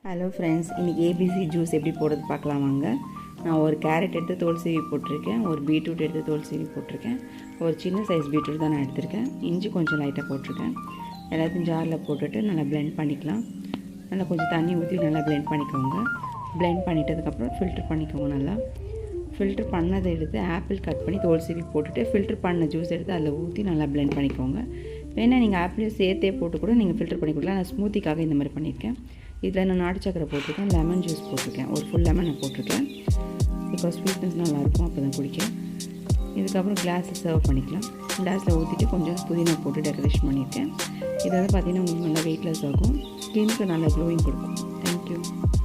Hello friends, இன்றைக்கி ABC juice எப்படி போடுறது பார்க்கலாம் வாங்க. நான் ஒரு கேரட் எடுத்து தோல் சீவி போட்டிருக்கேன், ஒரு பீட்ரூட் எடுத்து தோல் சீவி போட்டிருக்கேன், ஒரு சின்ன சைஸ் பீட்ரூட் தான் நான் எடுத்திருக்கேன். இஞ்சி கொஞ்சம் லைட்டாக போட்டிருக்கேன். எல்லாத்தையும் ஜாரில் போட்டுட்டு நல்லா பிளெண்ட் பண்ணிக்கலாம். நல்லா கொஞ்சம் தண்ணி ஊற்றி நல்லா பிளெண்ட் பண்ணிக்கோங்க. பிளெண்ட் பண்ணிட்டதுக்கப்புறம் ஃபில்ட்ரு பண்ணிக்கோங்க. நல்லா ஃபில்ட்ரு பண்ணதை எடுத்து ஆப்பிள் கட் பண்ணி தோல் சீவி போட்டுட்டு ஃபில்ட்ரு பண்ண ஜூஸ் எடுத்து அதில் ஊற்றி நல்லா பிளெண்ட் பண்ணிக்கோங்க. வேணால் நீங்கள் ஆப்பிளையும் சேர்த்தே போட்டு கூட நீங்கள் ஃபில்ட்ரு பண்ணி கொடுக்கலாம். நான் ஸ்மூத்திக்காக இந்த மாதிரி பண்ணியிருக்கேன். இதில் நான் நாட்டு சக்கரை போட்டிருக்கேன், லெமன் ஜூஸ் போட்டிருக்கேன், ஒரு ஃபுல் லெமன் நான் போட்டிருக்கேன். பிகாஸ் ஸ்வீட்னஸ் நல்லாயிருக்கும், அப்போ தான் குடிக்க. இதுக்கப்புறம் கிளாஸில் சர்வ் பண்ணிக்கலாம். கிளாஸில் ஊற்றிட்டு கொஞ்சம் புதினா போட்டு டெக்கரேஷன் பண்ணியிருக்கேன். இதை வந்து பார்த்திங்கன்னா உங்களுக்கு நல்லா வெயிட்லெஸ் ஆகும், ஸ்கின்க்கு நல்லா க்ளோயிங் கொடுக்கும். தேங்க்யூ.